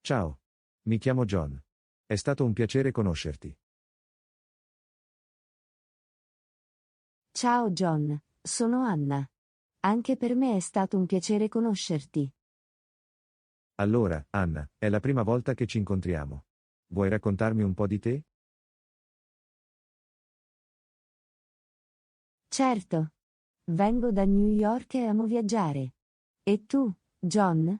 Ciao. Mi chiamo John. È stato un piacere conoscerti. Ciao John, sono Anna. Anche per me è stato un piacere conoscerti. Allora, Anna, è la prima volta che ci incontriamo. Vuoi raccontarmi un po' di te? Certo. Vengo da New York e amo viaggiare. E tu, John?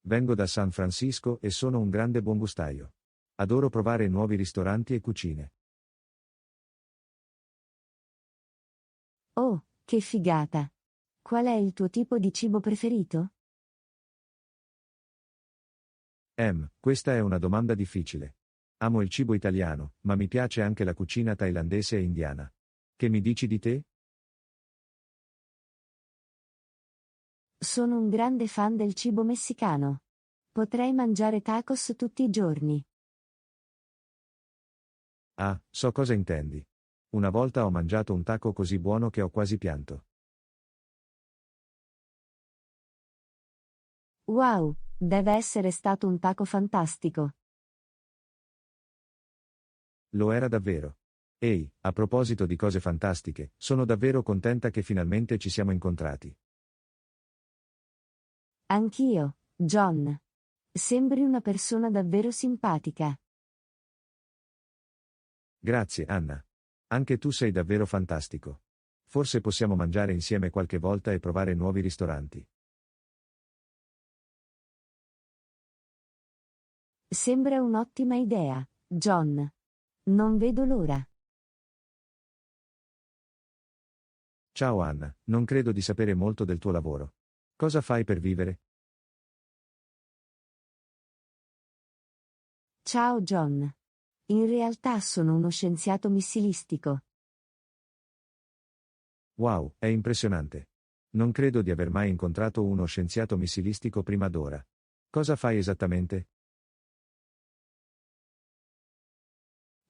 Vengo da San Francisco e sono un grande buongustaio. Adoro provare nuovi ristoranti e cucine. Oh, che figata! Qual è il tuo tipo di cibo preferito? Questa è una domanda difficile. Amo il cibo italiano, ma mi piace anche la cucina thailandese e indiana. Che mi dici di te? Sono un grande fan del cibo messicano. Potrei mangiare tacos tutti i giorni. Ah, so cosa intendi. Una volta ho mangiato un taco così buono che ho quasi pianto. Wow, deve essere stato un taco fantastico. Lo era davvero. Ehi, a proposito di cose fantastiche, sono davvero contenta che finalmente ci siamo incontrati. Anch'io, John. Sembri una persona davvero simpatica. Grazie, Anna. Anche tu sei davvero fantastico. Forse possiamo mangiare insieme qualche volta e provare nuovi ristoranti. Sembra un'ottima idea, John. Non vedo l'ora. Ciao Anna, non credo di sapere molto del tuo lavoro. Cosa fai per vivere? Ciao John. In realtà sono uno scienziato missilistico. Wow, è impressionante. Non credo di aver mai incontrato uno scienziato missilistico prima d'ora. Cosa fai esattamente?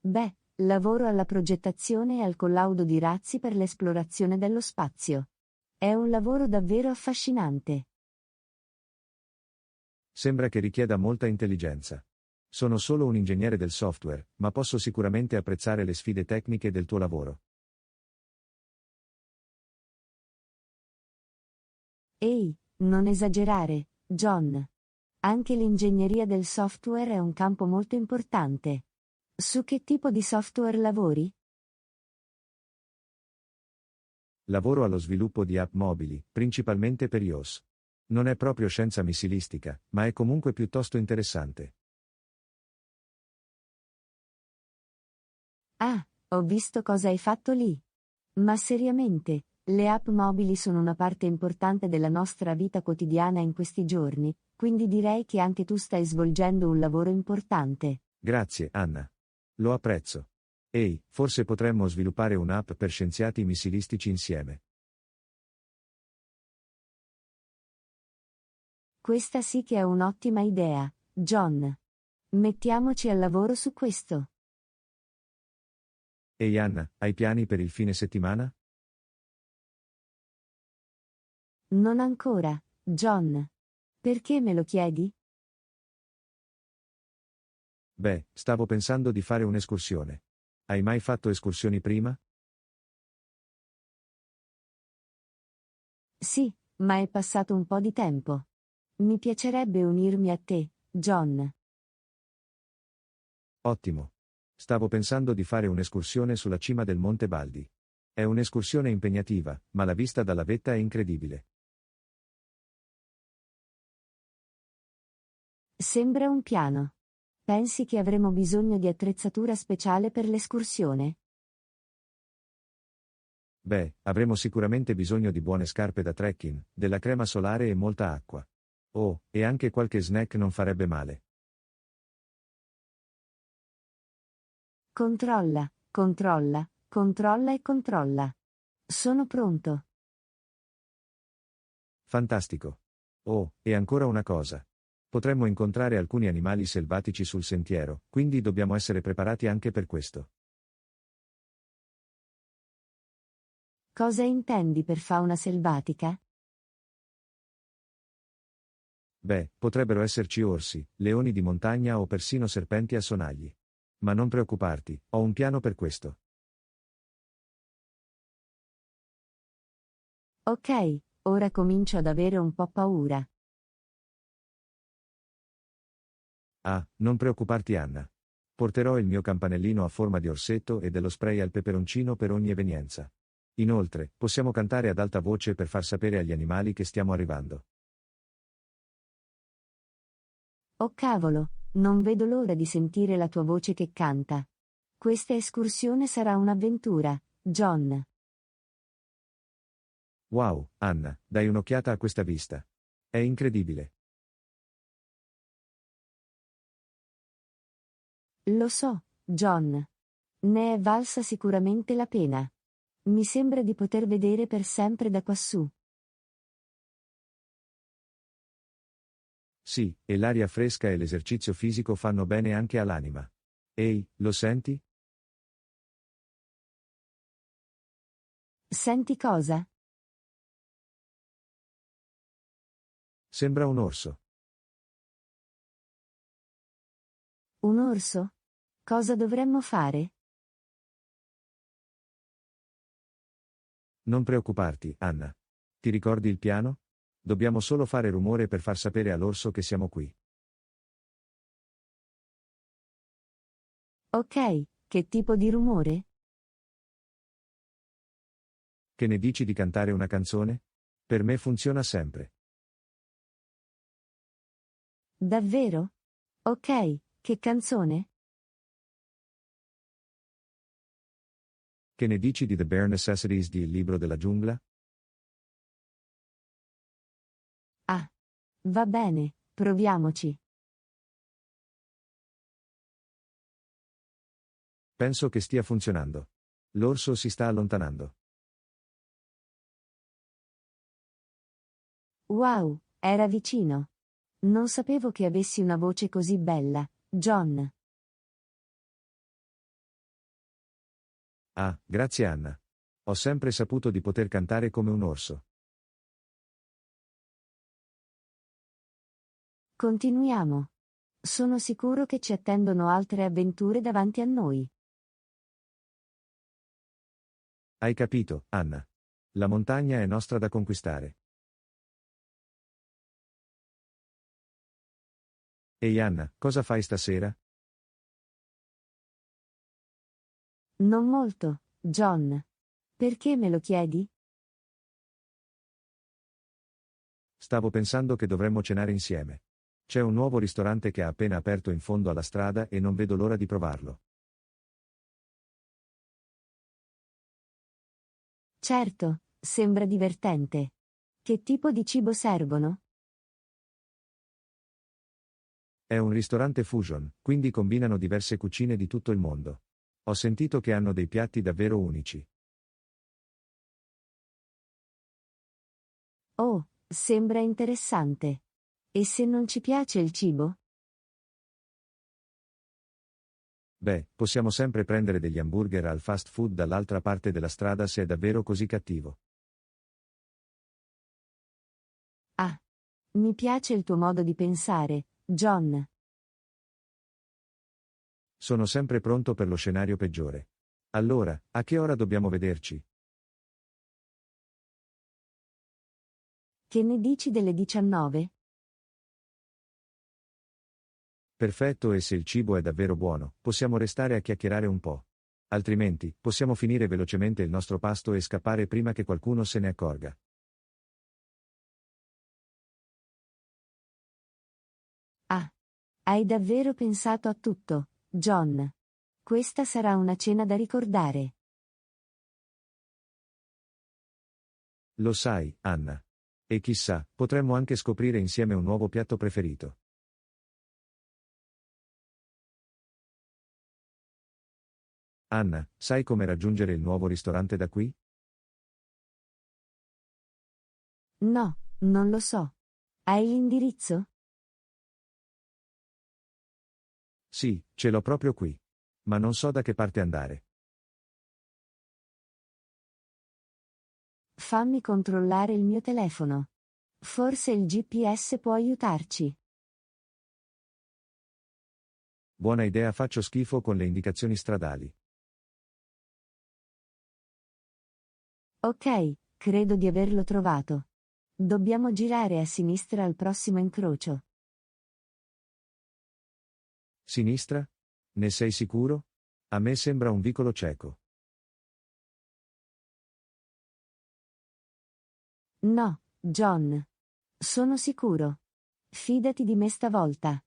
Beh, lavoro alla progettazione e al collaudo di razzi per l'esplorazione dello spazio. È un lavoro davvero affascinante. Sembra che richieda molta intelligenza. Sono solo un ingegnere del software, ma posso sicuramente apprezzare le sfide tecniche del tuo lavoro. Ehi, non esagerare, John. Anche l'ingegneria del software è un campo molto importante. Su che tipo di software lavori? Lavoro allo sviluppo di app mobili, principalmente per iOS. Non è proprio scienza missilistica, ma è comunque piuttosto interessante. Ah, ho visto cosa hai fatto lì. Ma seriamente, le app mobili sono una parte importante della nostra vita quotidiana in questi giorni, quindi direi che anche tu stai svolgendo un lavoro importante. Grazie, Anna. Lo apprezzo. Ehi, forse potremmo sviluppare un'app per scienziati missilistici insieme. Questa sì che è un'ottima idea, John. Mettiamoci al lavoro su questo. Ehi Anna, hai piani per il fine settimana? Non ancora, John. Perché me lo chiedi? Beh, stavo pensando di fare un'escursione. Hai mai fatto escursioni prima? Sì, ma è passato un po' di tempo. Mi piacerebbe unirmi a te, John. Ottimo. Stavo pensando di fare un'escursione sulla cima del Monte Baldi. È un'escursione impegnativa, ma la vista dalla vetta è incredibile. Sembra un piano. Pensi che avremo bisogno di attrezzatura speciale per l'escursione? Beh, avremo sicuramente bisogno di buone scarpe da trekking, della crema solare e molta acqua. Oh, e anche qualche snack non farebbe male. Controlla, controlla, controlla e controlla. Sono pronto. Fantastico. Oh, e ancora una cosa. Potremmo incontrare alcuni animali selvatici sul sentiero, quindi dobbiamo essere preparati anche per questo. Cosa intendi per fauna selvatica? Beh, potrebbero esserci orsi, leoni di montagna o persino serpenti a sonagli. Ma non preoccuparti, ho un piano per questo. Ok, ora comincio ad avere un po' paura. Ah, non preoccuparti Anna. Porterò il mio campanellino a forma di orsetto e dello spray al peperoncino per ogni evenienza. Inoltre, possiamo cantare ad alta voce per far sapere agli animali che stiamo arrivando. Oh cavolo, non vedo l'ora di sentire la tua voce che canta. Questa escursione sarà un'avventura, John. Wow, Anna, dai un'occhiata a questa vista. È incredibile. Lo so, John. Ne è valsa sicuramente la pena. Mi sembra di poter vedere per sempre da quassù. Sì, e l'aria fresca e l'esercizio fisico fanno bene anche all'anima. Ehi, lo senti? Senti cosa? Sembra un orso. Un orso? Cosa dovremmo fare? Non preoccuparti, Anna. Ti ricordi il piano? Dobbiamo solo fare rumore per far sapere all'orso che siamo qui. Ok, che tipo di rumore? Che ne dici di cantare una canzone? Per me funziona sempre. Davvero? Ok, che canzone? Che ne dici di The Bare Necessities di Il libro della giungla? Ah, va bene, proviamoci. Penso che stia funzionando. L'orso si sta allontanando. Wow, era vicino. Non sapevo che avessi una voce così bella, John. Ah, grazie Anna. Ho sempre saputo di poter cantare come un orso. Continuiamo. Sono sicuro che ci attendono altre avventure davanti a noi. Hai capito, Anna? La montagna è nostra da conquistare. Ehi Anna, cosa fai stasera? Non molto, John. Perché me lo chiedi? Stavo pensando che dovremmo cenare insieme. C'è un nuovo ristorante che ha appena aperto in fondo alla strada e non vedo l'ora di provarlo. Certo, sembra divertente. Che tipo di cibo servono? È un ristorante fusion, quindi combinano diverse cucine di tutto il mondo. Ho sentito che hanno dei piatti davvero unici. Oh, sembra interessante. E se non ci piace il cibo? Beh, possiamo sempre prendere degli hamburger al fast food dall'altra parte della strada se è davvero così cattivo. Ah, mi piace il tuo modo di pensare, John. Sono sempre pronto per lo scenario peggiore. Allora, a che ora dobbiamo vederci? Che ne dici delle 19? Perfetto, e se il cibo è davvero buono, possiamo restare a chiacchierare un po'. Altrimenti, possiamo finire velocemente il nostro pasto e scappare prima che qualcuno se ne accorga. Ah, hai davvero pensato a tutto, John. Questa sarà una cena da ricordare. Lo sai, Anna. E chissà, potremmo anche scoprire insieme un nuovo piatto preferito. Anna, sai come raggiungere il nuovo ristorante da qui? No, non lo so. Hai l'indirizzo? Sì, ce l'ho proprio qui. Ma non so da che parte andare. Fammi controllare il mio telefono. Forse il GPS può aiutarci. Buona idea, faccio schifo con le indicazioni stradali. Ok, credo di averlo trovato. Dobbiamo girare a sinistra al prossimo incrocio. Sinistra? Ne sei sicuro? A me sembra un vicolo cieco. No, John. Sono sicuro. Fidati di me stavolta.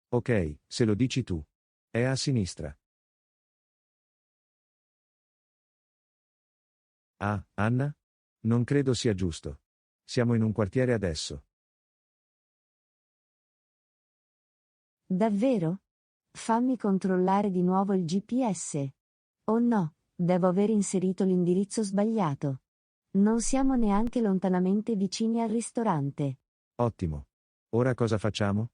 Ok, se lo dici tu. È a sinistra. Ah, Anna? Non credo sia giusto. Siamo in un quartiere adesso. Davvero? Fammi controllare di nuovo il GPS. Oh no, devo aver inserito l'indirizzo sbagliato. Non siamo neanche lontanamente vicini al ristorante. Ottimo. Ora cosa facciamo?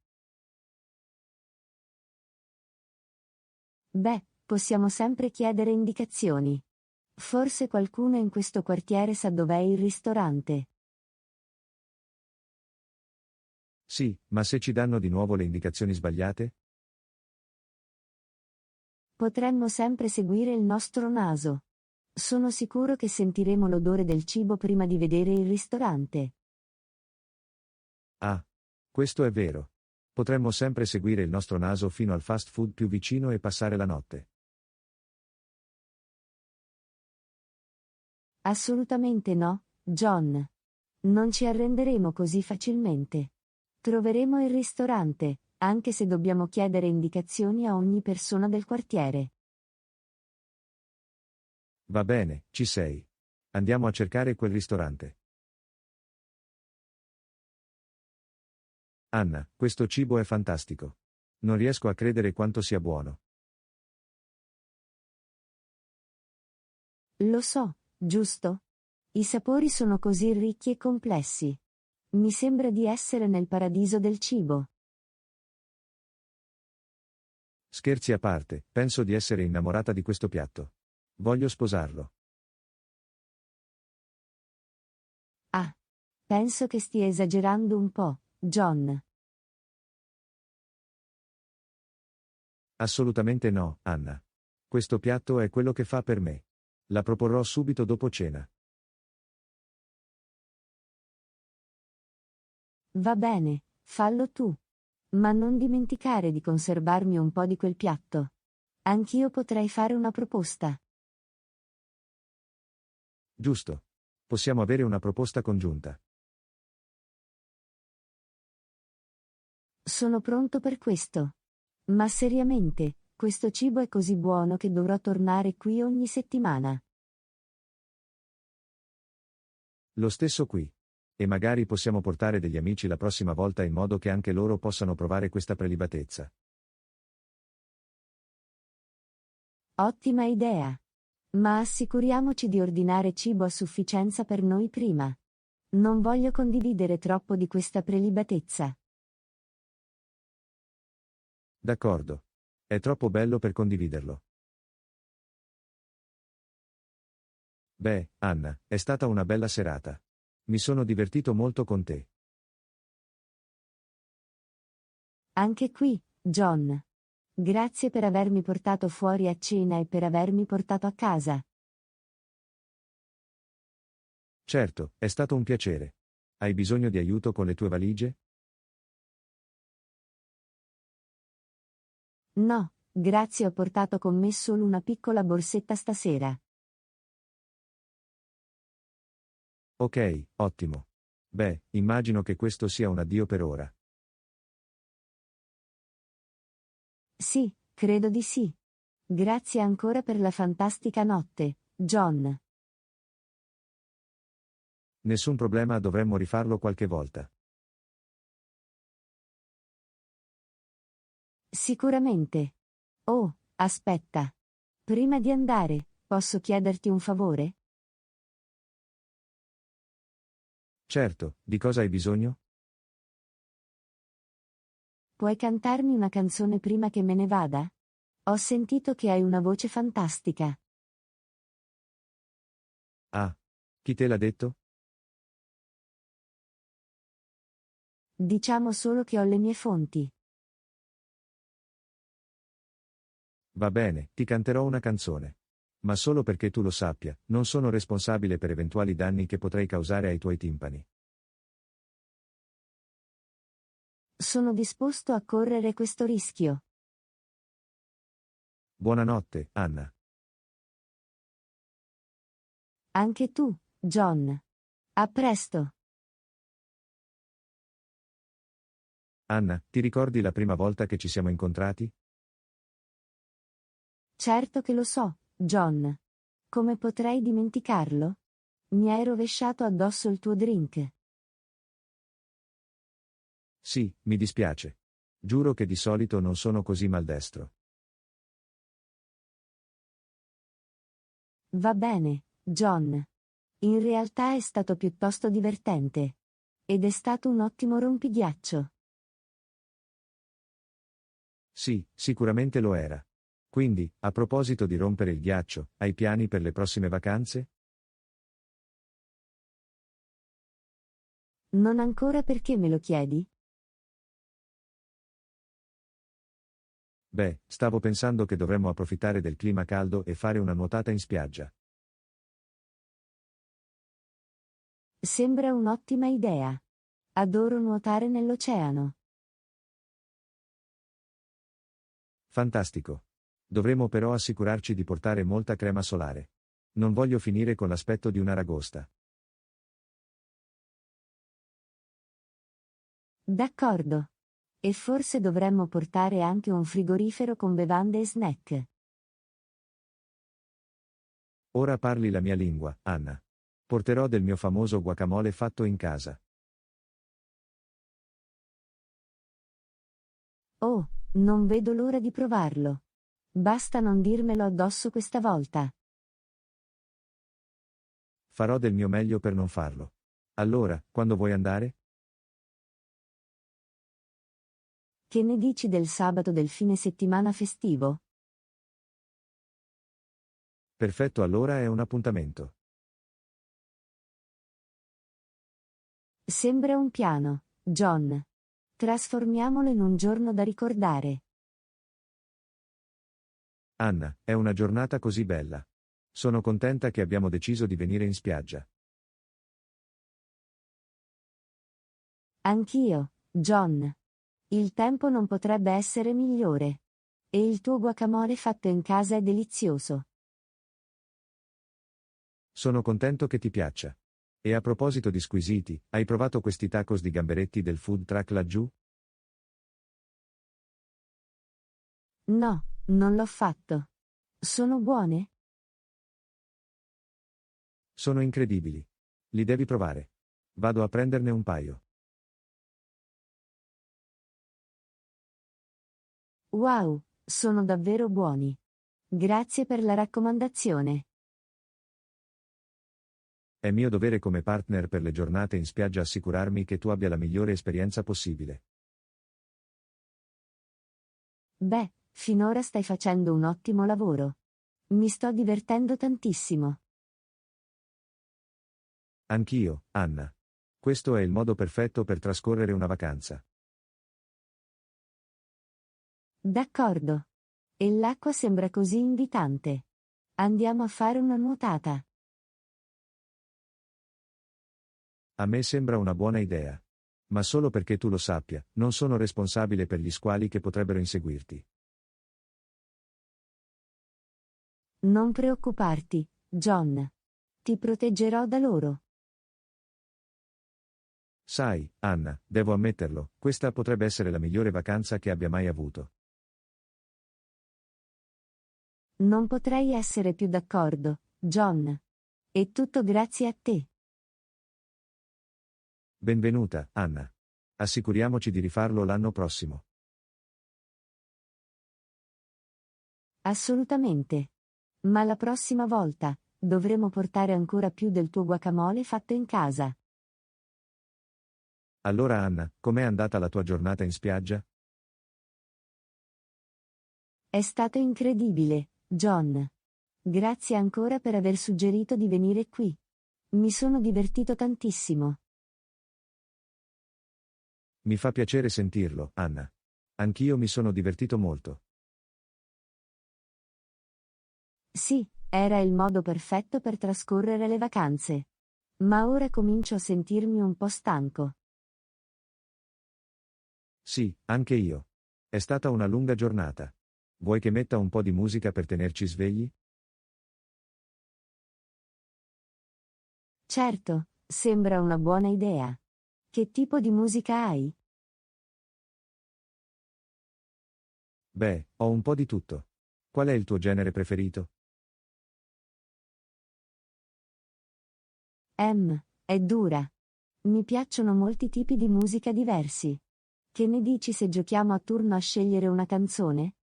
Beh, possiamo sempre chiedere indicazioni. Forse qualcuno in questo quartiere sa dov'è il ristorante. Sì, ma se ci danno di nuovo le indicazioni sbagliate? Potremmo sempre seguire il nostro naso. Sono sicuro che sentiremo l'odore del cibo prima di vedere il ristorante. Ah, questo è vero. Potremmo sempre seguire il nostro naso fino al fast food più vicino e passare la notte. Assolutamente no, John. Non ci arrenderemo così facilmente. Troveremo il ristorante, anche se dobbiamo chiedere indicazioni a ogni persona del quartiere. Va bene, ci sei. Andiamo a cercare quel ristorante. Anna, questo cibo è fantastico. Non riesco a credere quanto sia buono. Lo so, giusto? I sapori sono così ricchi e complessi. Mi sembra di essere nel paradiso del cibo. Scherzi a parte, penso di essere innamorata di questo piatto. Voglio sposarlo. Ah, penso che stia esagerando un po', John. Assolutamente no, Anna. Questo piatto è quello che fa per me. La proporrò subito dopo cena. Va bene, fallo tu. Ma non dimenticare di conservarmi un po' di quel piatto. Anch'io potrei fare una proposta. Giusto. Possiamo avere una proposta congiunta. Sono pronto per questo. Ma seriamente, questo cibo è così buono che dovrò tornare qui ogni settimana. Lo stesso qui. E magari possiamo portare degli amici la prossima volta in modo che anche loro possano provare questa prelibatezza. Ottima idea. Ma assicuriamoci di ordinare cibo a sufficienza per noi prima. Non voglio condividere troppo di questa prelibatezza. D'accordo. È troppo bello per condividerlo. Beh, Anna, è stata una bella serata. Mi sono divertito molto con te. Anche qui, John. Grazie per avermi portato fuori a cena e per avermi portato a casa. Certo, è stato un piacere. Hai bisogno di aiuto con le tue valigie? No, grazie, ho portato con me solo una piccola borsetta stasera. Ok, ottimo. Beh, immagino che questo sia un addio per ora. Sì, credo di sì. Grazie ancora per la fantastica notte, John. Nessun problema, dovremmo rifarlo qualche volta. Sicuramente. Oh, aspetta. Prima di andare, posso chiederti un favore? Certo, di cosa hai bisogno? Puoi cantarmi una canzone prima che me ne vada? Ho sentito che hai una voce fantastica. Ah, Chi te l'ha detto? Diciamo solo che ho le mie fonti. Va bene, ti canterò una canzone. Ma solo perché tu lo sappia, non sono responsabile per eventuali danni che potrei causare ai tuoi timpani. Sono disposto a correre questo rischio. Buonanotte, Anna. Anche tu, John. A presto. Anna, ti ricordi la prima volta che ci siamo incontrati? Certo che lo so, John. Come potrei dimenticarlo? Mi hai rovesciato addosso il tuo drink. Sì, mi dispiace. Giuro che di solito non sono così maldestro. Va bene, John. In realtà è stato piuttosto divertente. Ed è stato un ottimo rompighiaccio. Sì, sicuramente lo era. Quindi, a proposito di rompere il ghiaccio, hai piani per le prossime vacanze? Non ancora perché me lo chiedi? Beh, stavo pensando che dovremmo approfittare del clima caldo e fare una nuotata in spiaggia. Sembra un'ottima idea. Adoro nuotare nell'oceano. Fantastico. Dovremo però assicurarci di portare molta crema solare. Non voglio finire con l'aspetto di una ragosta. D'accordo. E forse dovremmo portare anche un frigorifero con bevande e snack. Ora parli la mia lingua, Anna. Porterò del mio famoso guacamole fatto in casa. Oh, non vedo l'ora di provarlo. Basta non dirmelo addosso questa volta. Farò del mio meglio per non farlo. Allora, quando vuoi andare? Che ne dici del sabato del fine settimana festivo? Perfetto, allora è un appuntamento. Sembra un piano, John. Trasformiamolo in un giorno da ricordare. Anna, è una giornata così bella. Sono contenta che abbiamo deciso di venire in spiaggia. Anch'io, John. Il tempo non potrebbe essere migliore. E il tuo guacamole fatto in casa è delizioso. Sono contento che ti piaccia. E a proposito di squisiti, hai provato questi tacos di gamberetti del food truck laggiù? No, non l'ho fatto. Sono buone? Sono incredibili. Li devi provare. Vado a prenderne un paio. Wow, sono davvero buoni. Grazie per la raccomandazione. È mio dovere come partner per le giornate in spiaggia assicurarmi che tu abbia la migliore esperienza possibile. Beh, finora stai facendo un ottimo lavoro. Mi sto divertendo tantissimo. Anch'io, Anna. Questo è il modo perfetto per trascorrere una vacanza. D'accordo. E l'acqua sembra così invitante. Andiamo a fare una nuotata. A me sembra una buona idea. Ma solo perché tu lo sappia, non sono responsabile per gli squali che potrebbero inseguirti. Non preoccuparti, John. Ti proteggerò da loro. Sai, Anna, devo ammetterlo, questa potrebbe essere la migliore vacanza che abbia mai avuto. Non potrei essere più d'accordo, John. E tutto grazie a te. Benvenuta, Anna. Assicuriamoci di rifarlo l'anno prossimo. Assolutamente. Ma la prossima volta, dovremo portare ancora più del tuo guacamole fatto in casa. Allora Anna, com'è andata la tua giornata in spiaggia? È stato incredibile, John. Grazie ancora per aver suggerito di venire qui. Mi sono divertito tantissimo. Mi fa piacere sentirlo, Anna. Anch'io mi sono divertito molto. Sì, era il modo perfetto per trascorrere le vacanze. Ma ora comincio a sentirmi un po' stanco. Sì, anche io. È stata una lunga giornata. Vuoi che metta un po' di musica per tenerci svegli? Certo, sembra una buona idea. Che tipo di musica hai? Beh, ho un po' di tutto. Qual è il tuo genere preferito? È dura. Mi piacciono molti tipi di musica diversi. Che ne dici se giochiamo a turno a scegliere una canzone?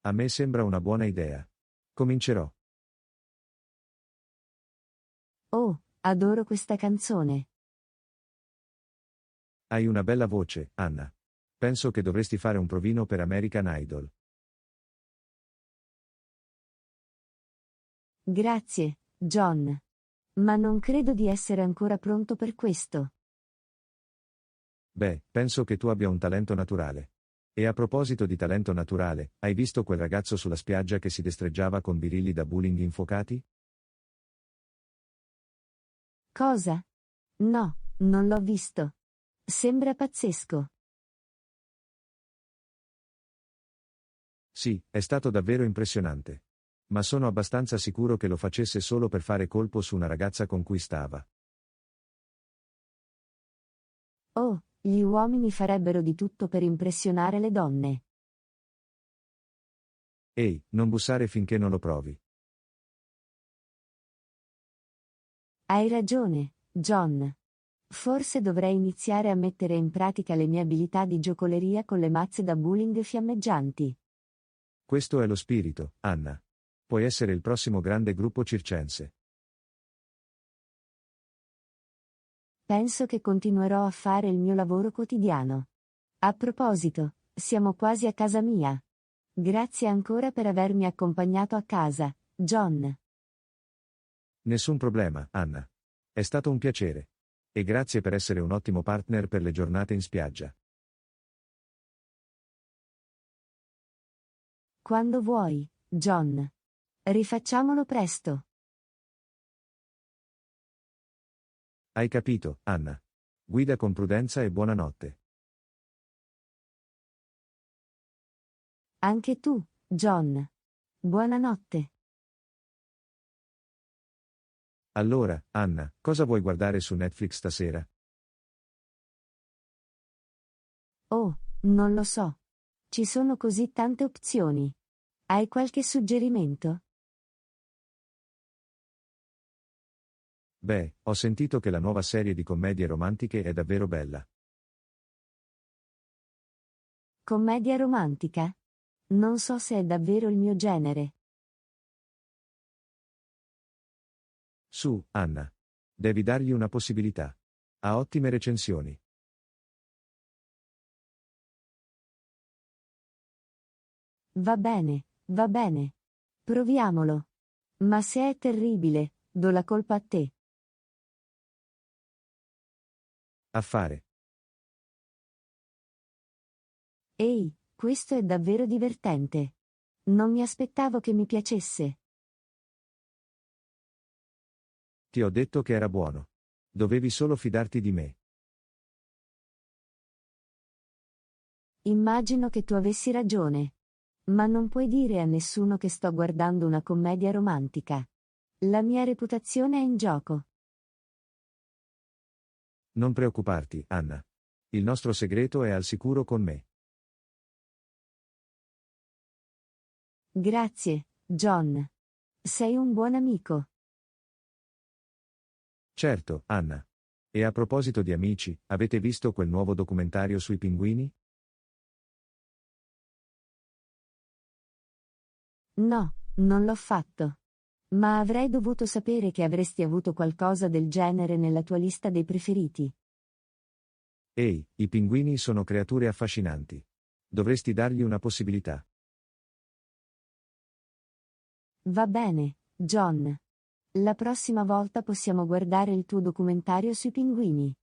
A me sembra una buona idea. Comincerò. Oh, adoro questa canzone. Hai una bella voce, Anna. Penso che dovresti fare un provino per American Idol. Grazie, John. Ma non credo di essere ancora pronto per questo. Beh, penso che tu abbia un talento naturale. E a proposito di talento naturale, hai visto quel ragazzo sulla spiaggia che si destreggiava con birilli da bowling infuocati? Cosa? No, non l'ho visto. Sembra pazzesco. Sì, è stato davvero impressionante. Ma sono abbastanza sicuro che lo facesse solo per fare colpo su una ragazza con cui stava. Oh, gli uomini farebbero di tutto per impressionare le donne. Ehi, non bussare finché non lo provi. Hai ragione, John. Forse dovrei iniziare a mettere in pratica le mie abilità di giocoleria con le mazze da bowling fiammeggianti. Questo è lo spirito, Anna. Puoi essere il prossimo grande gruppo circense. Penso che continuerò a fare il mio lavoro quotidiano. A proposito, siamo quasi a casa mia. Grazie ancora per avermi accompagnato a casa, John. Nessun problema, Anna. È stato un piacere. E grazie per essere un ottimo partner per le giornate in spiaggia. Quando vuoi, John. Rifacciamolo presto. Hai capito, Anna. Guida con prudenza e buonanotte. Anche tu, John. Buonanotte. Allora, Anna, cosa vuoi guardare su Netflix stasera? Oh, non lo so. Ci sono così tante opzioni. Hai qualche suggerimento? Beh, ho sentito che la nuova serie di commedie romantiche è davvero bella. Commedia romantica? Non so se è davvero il mio genere. Su, Anna. Devi dargli una possibilità. Ha ottime recensioni. Va bene, va bene. Proviamolo. Ma se è terribile, do la colpa a te. Affare. Ehi, questo è davvero divertente. Non mi aspettavo che mi piacesse. Ti ho detto che era buono. Dovevi solo fidarti di me. Immagino che tu avessi ragione. Ma non puoi dire a nessuno che sto guardando una commedia romantica. La mia reputazione è in gioco. Non preoccuparti, Anna. Il nostro segreto è al sicuro con me. Grazie, John. Sei un buon amico. Certo, Anna. E a proposito di amici, avete visto quel nuovo documentario sui pinguini? No, non l'ho fatto. Ma avrei dovuto sapere che avresti avuto qualcosa del genere nella tua lista dei preferiti. Ehi, i pinguini sono creature affascinanti. Dovresti dargli una possibilità. Va bene, John. La prossima volta possiamo guardare il tuo documentario sui pinguini.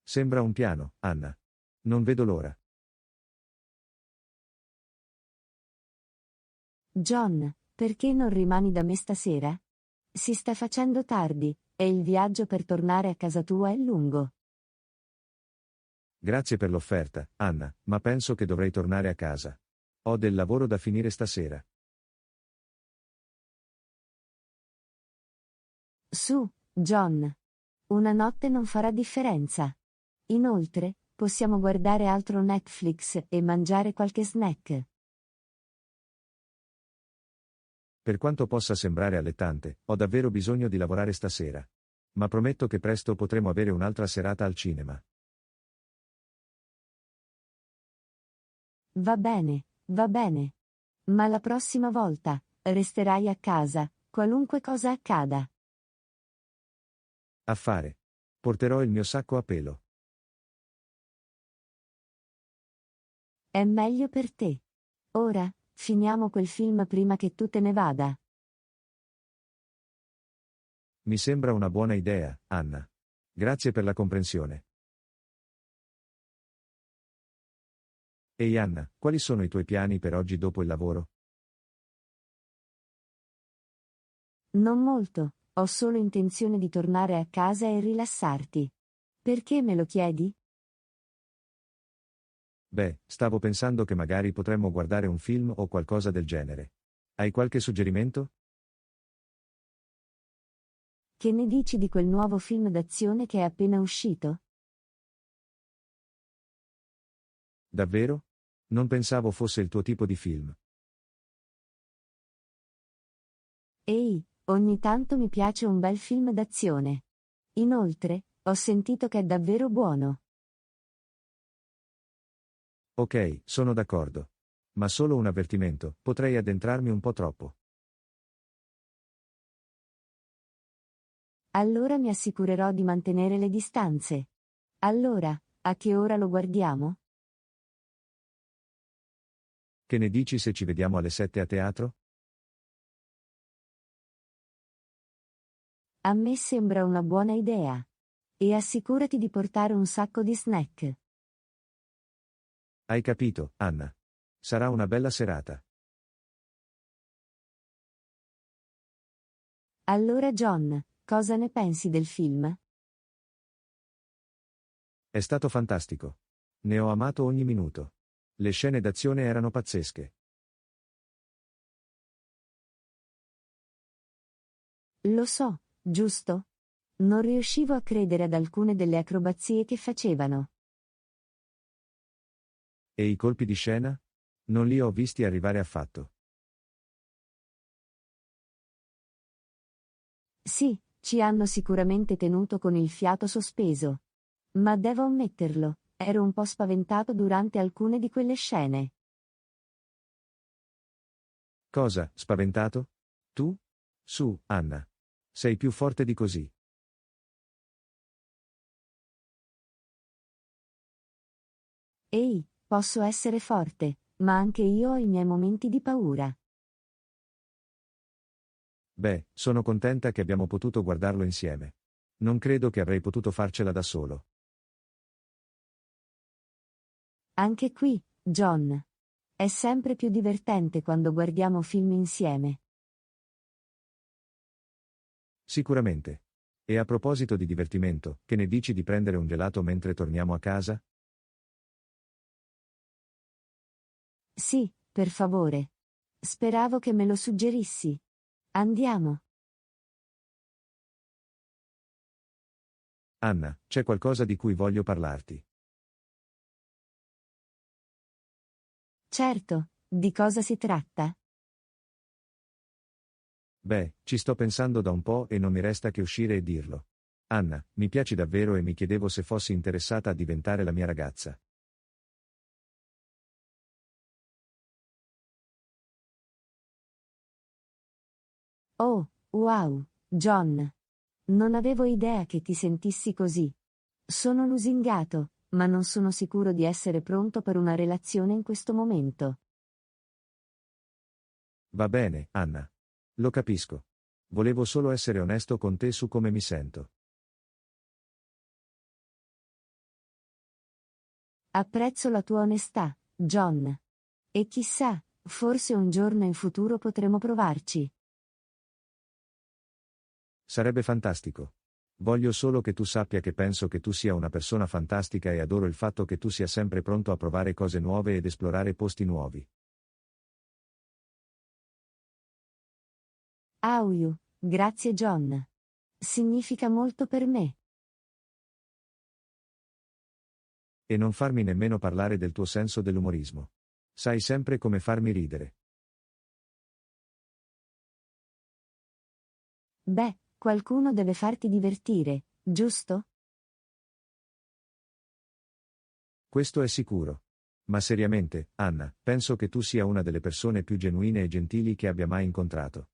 Sembra un piano, Anna. Non vedo l'ora. John, perché non rimani da me stasera? Si sta facendo tardi, e il viaggio per tornare a casa tua è lungo. Grazie per l'offerta, Anna, ma penso che dovrei tornare a casa. Ho del lavoro da finire stasera. Su, John. Una notte non farà differenza. Inoltre, possiamo guardare altro Netflix e mangiare qualche snack. Per quanto possa sembrare allettante, ho davvero bisogno di lavorare stasera. Ma prometto che presto potremo avere un'altra serata al cinema. Va bene, va bene. Ma la prossima volta, resterai a casa, qualunque cosa accada. Affare. Porterò il mio sacco a pelo. È meglio per te. Ora, finiamo quel film prima che tu te ne vada. Mi sembra una buona idea, Anna. Grazie per la comprensione. Ehi Anna, quali sono i tuoi piani per oggi dopo il lavoro? Non molto, ho solo intenzione di tornare a casa e rilassarti. Perché me lo chiedi? Beh, stavo pensando che magari potremmo guardare un film o qualcosa del genere. Hai qualche suggerimento? Che ne dici di quel nuovo film d'azione che è appena uscito? Davvero? Non pensavo fosse il tuo tipo di film. Ehi, ogni tanto mi piace un bel film d'azione. Inoltre, ho sentito che è davvero buono. Ok, sono d'accordo. Ma solo un avvertimento, potrei addentrarmi un po' troppo. Allora mi assicurerò di mantenere le distanze. Allora, a che ora lo guardiamo? Che ne dici se ci vediamo alle 7 a teatro? A me sembra una buona idea. E assicurati di portare un sacco di snack. Hai capito, Anna. Sarà una bella serata. Allora John, cosa ne pensi del film? È stato fantastico. Ne ho amato ogni minuto. Le scene d'azione erano pazzesche. Lo so, giusto? Non riuscivo a credere ad alcune delle acrobazie che facevano. E i colpi di scena? Non li ho visti arrivare affatto. Sì, ci hanno sicuramente tenuto con il fiato sospeso. Ma devo ammetterlo, ero un po' spaventato durante alcune di quelle scene. Cosa, spaventato? Tu? Su, Anna. Sei più forte di così. Ehi, posso essere forte, ma anche io ho i miei momenti di paura. Beh, sono contenta che abbiamo potuto guardarlo insieme. Non credo che avrei potuto farcela da solo. Anche qui, John. È sempre più divertente quando guardiamo film insieme. Sicuramente. E a proposito di divertimento, che ne dici di prendere un gelato mentre torniamo a casa? Sì, per favore. Speravo che me lo suggerissi. Andiamo. Anna, c'è qualcosa di cui voglio parlarti. Certo, di cosa si tratta? Beh, ci sto pensando da un po' e non mi resta che uscire e dirlo. Anna, mi piaci davvero e mi chiedevo se fossi interessata a diventare la mia ragazza. Oh, wow, John. Non avevo idea che ti sentissi così. Sono lusingato, ma non sono sicuro di essere pronto per una relazione in questo momento. Va bene, Anna. Lo capisco. Volevo solo essere onesto con te su come mi sento. Apprezzo la tua onestà, John. E chissà, forse un giorno in futuro potremo provarci. Sarebbe fantastico. Voglio solo che tu sappia che penso che tu sia una persona fantastica e adoro il fatto che tu sia sempre pronto a provare cose nuove ed esplorare posti nuovi. Auyu, grazie John. Significa molto per me. E non farmi nemmeno parlare del tuo senso dell'umorismo. Sai sempre come farmi ridere. Beh, qualcuno deve farti divertire, giusto? Questo è sicuro. Ma seriamente, Anna, penso che tu sia una delle persone più genuine e gentili che abbia mai incontrato.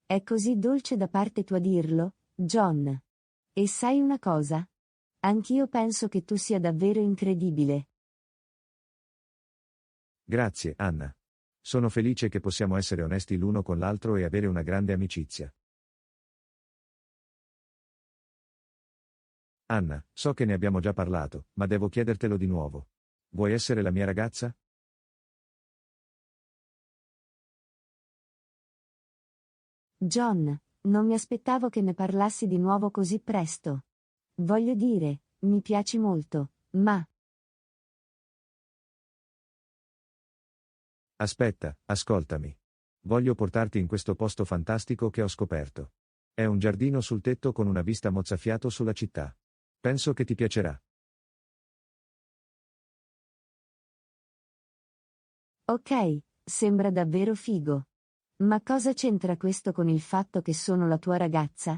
È così dolce da parte tua dirlo, John. E sai una cosa? Anch'io penso che tu sia davvero incredibile. Grazie, Anna. Sono felice che possiamo essere onesti l'uno con l'altro e avere una grande amicizia. Anna, so che ne abbiamo già parlato, ma devo chiedertelo di nuovo. Vuoi essere la mia ragazza? John, non mi aspettavo che ne parlassi di nuovo così presto. Voglio dire, mi piaci molto, ma... Aspetta, ascoltami. Voglio portarti in questo posto fantastico che ho scoperto. È un giardino sul tetto con una vista mozzafiato sulla città. Penso che ti piacerà. Ok, sembra davvero figo. Ma cosa c'entra questo con il fatto che sono la tua ragazza?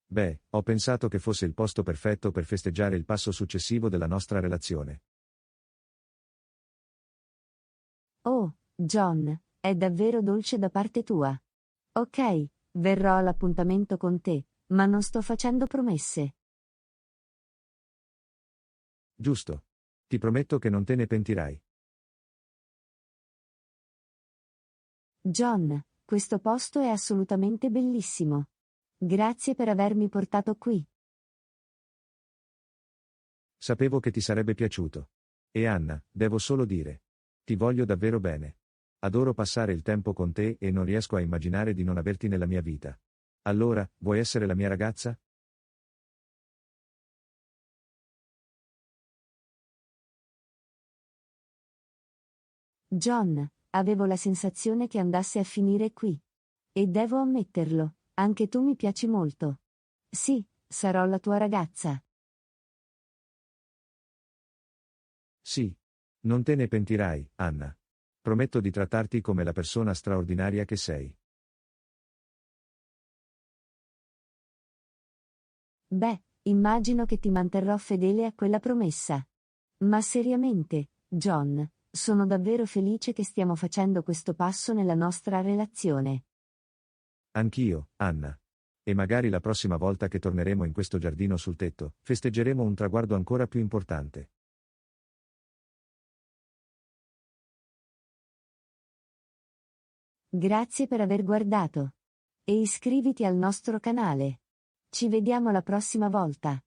Beh, ho pensato che fosse il posto perfetto per festeggiare il passo successivo della nostra relazione. Oh, John, è davvero dolce da parte tua. Ok, verrò all'appuntamento con te, ma non sto facendo promesse. Giusto. Ti prometto che non te ne pentirai. John, questo posto è assolutamente bellissimo. Grazie per avermi portato qui. Sapevo che ti sarebbe piaciuto. E Anna, devo solo dire. Ti voglio davvero bene. Adoro passare il tempo con te e non riesco a immaginare di non averti nella mia vita. Allora, vuoi essere la mia ragazza? John, avevo la sensazione che andasse a finire qui. E devo ammetterlo, anche tu mi piaci molto. Sì, sarò la tua ragazza. Sì. Non te ne pentirai, Anna. Prometto di trattarti come la persona straordinaria che sei. Beh, immagino che ti manterrò fedele a quella promessa. Ma seriamente, John, sono davvero felice che stiamo facendo questo passo nella nostra relazione. Anch'io, Anna. E magari la prossima volta che torneremo in questo giardino sul tetto, festeggeremo un traguardo ancora più importante. Grazie per aver guardato. E iscriviti al nostro canale. Ci vediamo la prossima volta.